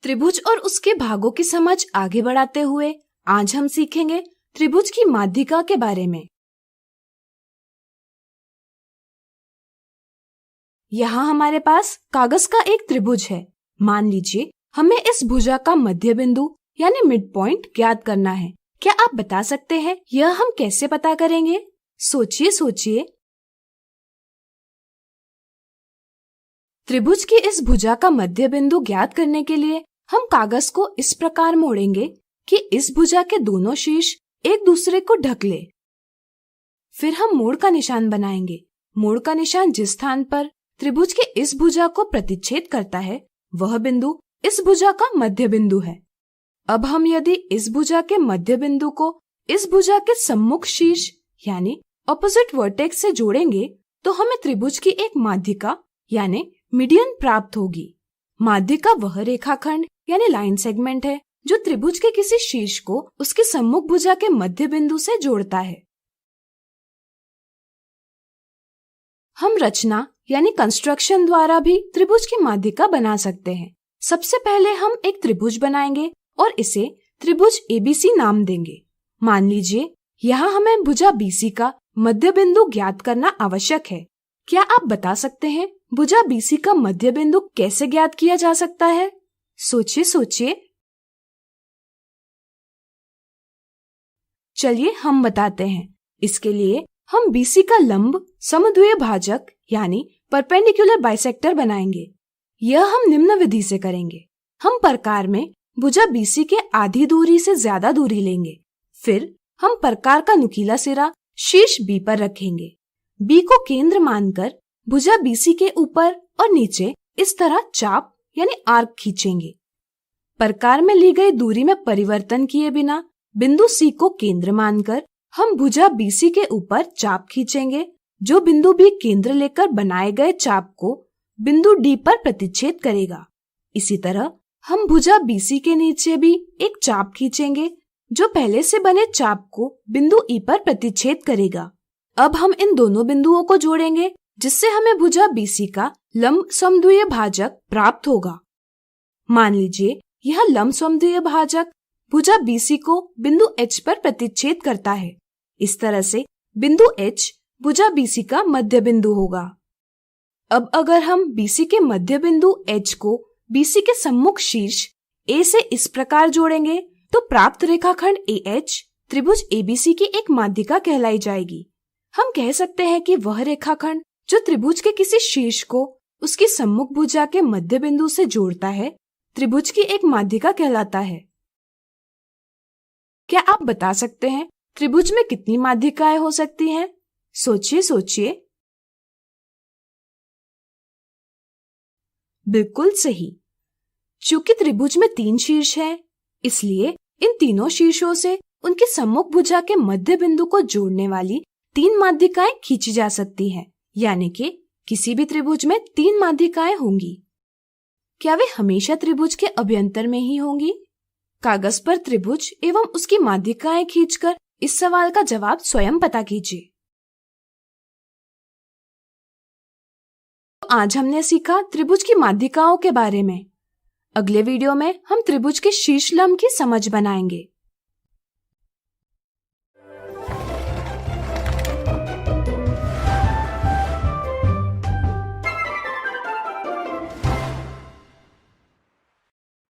त्रिभुज और उसके भागों की समझ आगे बढ़ाते हुए आज हम सीखेंगे त्रिभुज की माध्यिका के बारे में। यहाँ हमारे पास कागज का एक त्रिभुज है। मान लीजिए हमें इस भुजा का मध्य बिंदु यानी मिड पॉइंट ज्ञात करना है। क्या आप बता सकते हैं यह हम कैसे पता करेंगे? सोचिए। त्रिभुज की इस भुजा का मध्य बिंदु ज्ञात करने के लिए हम कागज को इस प्रकार मोड़ेंगे कि इस भुजा के दोनों शीर्ष एक दूसरे को ढक ले। फिर हम मोड़ का निशान बनाएंगे। मोड़ का निशान जिस स्थान पर त्रिभुज के इस भुजा को प्रतिच्छेद करता है वह बिंदु इस भुजा का मध्य बिंदु है। अब हम यदि इस भुजा के मध्य बिंदु को इस भुजा के सम्मुख शीर्ष यानी ऑपोजिट वर्टेक्स से जोड़ेंगे तो हमें त्रिभुज की एक माध्यिका यानी मीडियन प्राप्त होगी। माध्यिका वह रेखाखंड यानी लाइन सेगमेंट है जो त्रिभुज के किसी शीर्ष को उसके सम्मुख भुजा के मध्य बिंदु से जोड़ता है। हम रचना यानी कंस्ट्रक्शन द्वारा भी त्रिभुज की माध्यिका बना सकते हैं। सबसे पहले हम एक त्रिभुज बनाएंगे और इसे त्रिभुज एबीसी नाम देंगे। मान लीजिए यहाँ हमें भुजा बीसी का मध्य बिंदु ज्ञात करना आवश्यक है। क्या आप बता सकते हैं भुजा बीसी का मध्य बिंदु कैसे ज्ञात किया जा सकता है? सोचिए। चलिए हम बताते हैं। इसके लिए हम बीसी का लंब समद्वितीय भाजक यानी परपेंडिकुलर बाइसेक्टर बनाएंगे। यह हम निम्न विधि से करेंगे। हम प्रकार में भुजा बीसी के आधी दूरी से ज्यादा दूरी लेंगे। फिर हम प्रकार का नुकीला सिरा शीर्ष बी पर रखेंगे। बी को केंद्र मानकर भुजा बीसी के ऊपर और नीचे इस तरह चाप यानी आर्क खींचेंगे। प्रकार में ली गई दूरी में परिवर्तन किए बिना बिंदु सी को केंद्र मानकर हम भुजा बीसी के ऊपर चाप खींचेंगे जो बिंदु बी केंद्र लेकर बनाए गए चाप को बिंदु डी पर प्रतिच्छेद करेगा। इसी तरह हम भुजा बीसी के नीचे भी एक चाप खींचेंगे जो पहले से बने चाप को बिंदु ई पर प्रतिच्छेद करेगा। अब हम इन दोनों बिंदुओं को जोड़ेंगे जिससे हमें भुजा बीसी का लंब समद्वितीय भाजक प्राप्त होगा। मान लीजिए यह लंब समद्वितीय भाजक भुजा बीसी को बिंदु एच पर प्रतिच्छेद करता है। इस तरह से बिंदु एच भुजा बीसी का मध्य बिंदु होगा। अब अगर हम बीसी के मध्य बिंदु एच को बीसी के सम्मुख शीर्ष ए से इस प्रकार जोड़ेंगे तो प्राप्त रेखाखंड ए एच त्रिभुज एबीसी की एक माध्यिका कहलाई जाएगी। हम कह सकते हैं कि वह रेखाखंड जो त्रिभुज के किसी शीर्ष को उसकी सम्मुख भुजा के मध्य बिंदु से जोड़ता है त्रिभुज की एक माध्यिका कहलाता है। क्या आप बता सकते हैं त्रिभुज में कितनी माध्यिकाएं हो सकती हैं? सोचिए। बिल्कुल सही। चूंकि त्रिभुज में 3 शीर्ष हैं, इसलिए इन तीनों शीर्षों से उनके सम्मुख भुजा के मध्य बिंदु को जोड़ने वाली 3 माध्यिकाएं खींची जा सकती हैं, यानी कि किसी भी त्रिभुज में 3 माध्यिकाएं होंगी। क्या वे हमेशा त्रिभुज के अभ्यंतर में ही होंगी? कागज पर त्रिभुज एवं उसकी माध्यिकाएं खींचकर इस सवाल का जवाब स्वयं पता कीजिए। आज हमने सीखा त्रिभुज की माध्यिकाओं के बारे में। अगले वीडियो में हम त्रिभुज के शीर्ष लंब की समझ बनाएंगे।